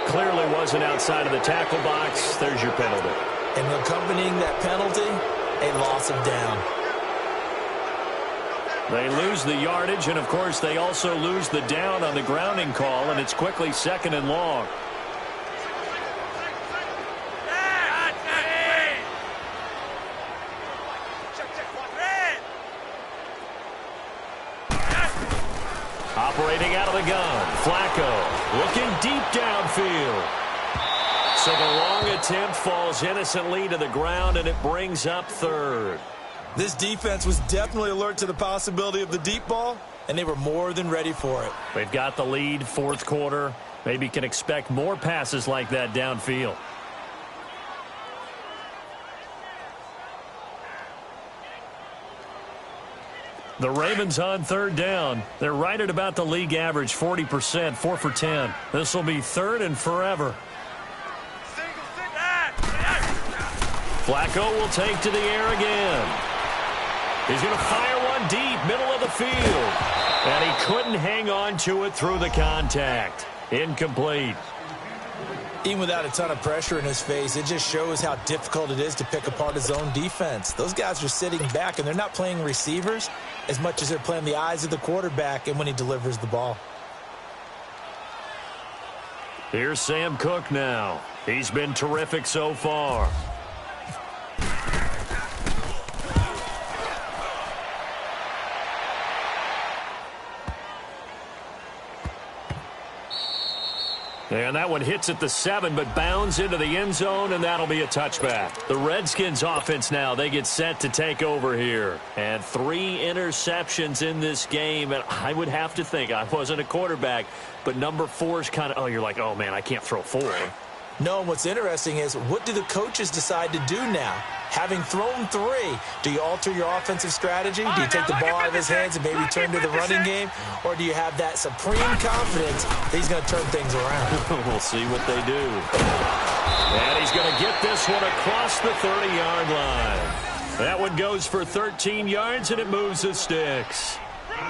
S1: Clearly wasn't outside of the tackle box. There's your penalty.
S2: And accompanying that penalty, a loss of down.
S1: They lose the yardage, and, of course, they also lose the down on the grounding call, and it's quickly 2nd and long. Operating out of the gun, Flacco looking deep downfield. So the long attempt falls innocently to the ground, and it brings up 3rd.
S2: This defense was definitely alert to the possibility of the deep ball, and they were more than ready for it.
S1: They've got the lead, 4th quarter. Maybe can expect more passes like that downfield. The Ravens on 3rd down. They're right at about the league average, 40%, 4 for 10. This will be 3rd and forever. Flacco will take to the air again. He's going to fire one deep, middle of the field. And he couldn't hang on to it through the contact. Incomplete.
S2: Even without a ton of pressure in his face, it just shows how difficult it is to pick apart his own defense. Those guys are sitting back, and they're not playing receivers as much as they're playing the eyes of the quarterback and when he delivers the ball.
S1: Here's Sam Cook now. He's been terrific so far. And that one hits at the 7, but bounds into the end zone, and that'll be a touchback. The Redskins offense now, they get set to take over here. And 3 interceptions in this game, and I would have to think, I wasn't a quarterback, but number 4 is kind of, you're like, oh, man, I can't throw 4.
S2: No, and what's interesting is, what do the coaches decide to do now? Having thrown 3, do you alter your offensive strategy? Do you take the ball out of his hands and maybe turn to the running game? Or do you have that supreme confidence that he's going to turn things around?
S1: We'll see what they do. And he's going to get this one across the 30-yard line. That one goes for 13 yards, and it moves the sticks.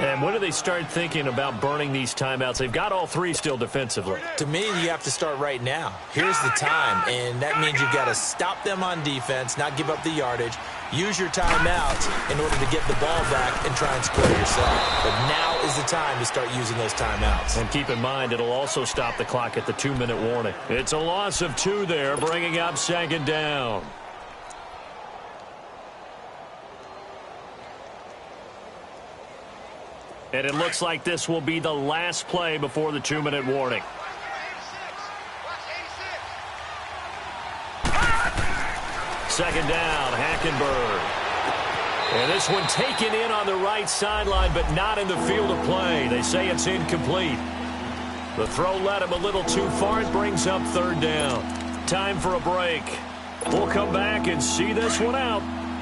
S1: And when do they start thinking about burning these timeouts? They've got all three still defensively.
S2: To me, you have to start right now. Here's the time, and that means you've got to stop them on defense, not give up the yardage, use your timeouts in order to get the ball back and try and score yourself. But now is the time to start using those timeouts.
S1: And keep in mind, it'll also stop the clock at the 2-minute warning. It's a loss of 2 there, bringing up 2nd down. And it looks like this will be the last play before the 2-minute warning. Second down, Hackenberg. And this one taken in on the right sideline, but not in the field of play. They say it's incomplete. The throw led him a little too far. It brings up 3rd down. Time for a break. We'll come back and see this one out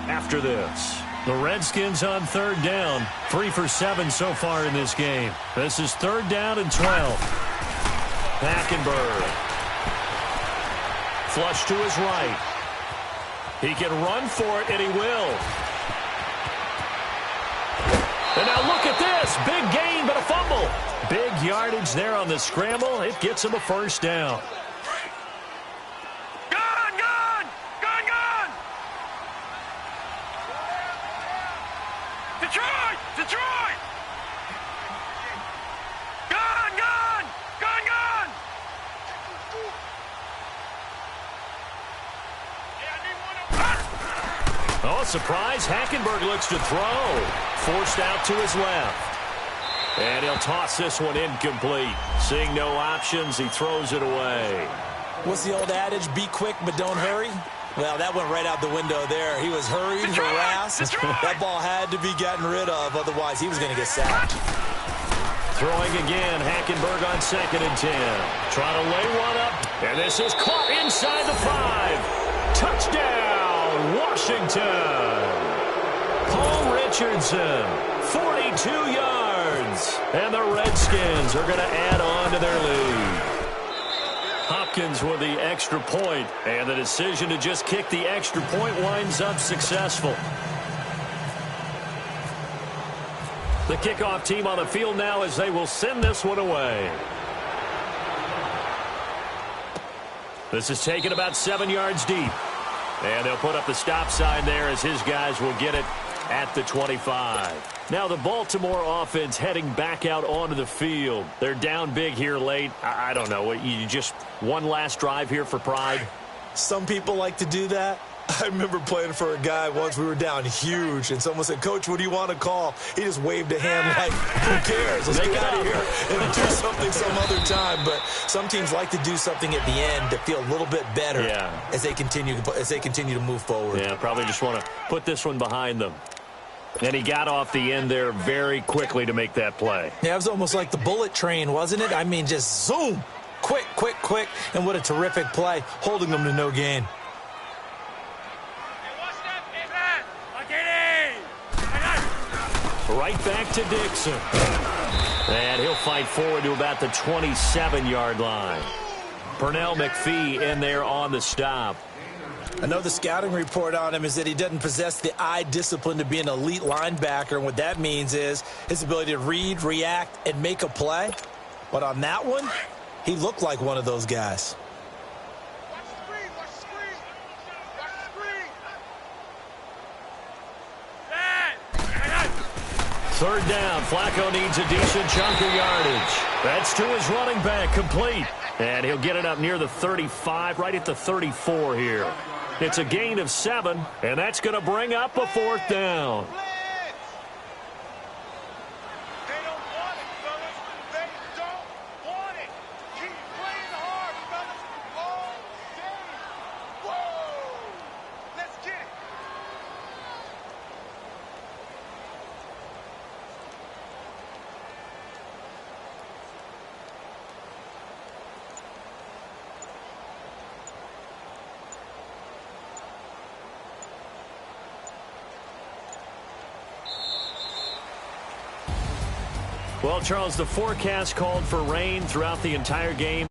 S1: after this. The Redskins on 3rd down. 3 for 7 so far in this game. This is 3rd down and 12. Hackenberg. Flush to his right. He can run for it, and he will. And now look at this. Big gain, but a fumble. Big yardage there on the scramble. It gets him a 1st down.
S3: Detroit! Detroit! Gone! Gone! Gone! Gone!
S1: Oh, surprise. Hackenberg looks to throw. Forced out to his left. And he'll toss this one incomplete. Seeing no options, he throws it away.
S2: What's the old adage? Be quick, but don't hurry. Well, that went right out the window there. He was hurried, harassed. That ball had to be gotten rid of. Otherwise, he was going to get sacked.
S1: Throwing again. Hackenberg on 2nd and 10. Trying to lay one up. And this is caught inside the 5. Touchdown, Washington. Paul Richardson, 42 yards. And the Redskins are going to add on to their lead. Hopkins with the extra point, and the decision to just kick the extra point winds up successful. The kickoff team on the field now as they will send this one away. This is taken about 7 yards deep. And they'll put up the stop sign there as his guys will get it at the 25. Now the Baltimore offense heading back out onto the field. They're down big here late. I don't know. You just one last drive here for pride?
S2: Some people like to do that. I remember playing for a guy once. We were down huge, and someone said, "Coach, what do you want to call?" He just waved a hand like, "Who cares? Let's get out of here and do something some other time." But some teams like to do something at the end to feel a little bit better as they continue to move forward.
S1: Yeah, probably just want to put this one behind them. And he got off the end there very quickly to make that play.
S2: Yeah, it was almost like the bullet train, wasn't it? I mean, just zoom. Quick, quick, quick. And what a terrific play, holding them to no gain.
S1: Right back to Dixon. And he'll fight forward to about the 27-yard line. Pernell McPhee in there on the stop.
S2: I know the scouting report on him is that he doesn't possess the eye discipline to be an elite linebacker. And what that means is his ability to read, react, and make a play. But on that one, he looked like one of those guys.
S1: Third down. Flacco needs a decent chunk of yardage. That's to his running back, complete. And he'll get it up near the 35, right at the 34 here. It's a gain of 7, and that's going to bring up a 4th down. Well, Charles, the forecast called for rain throughout the entire game.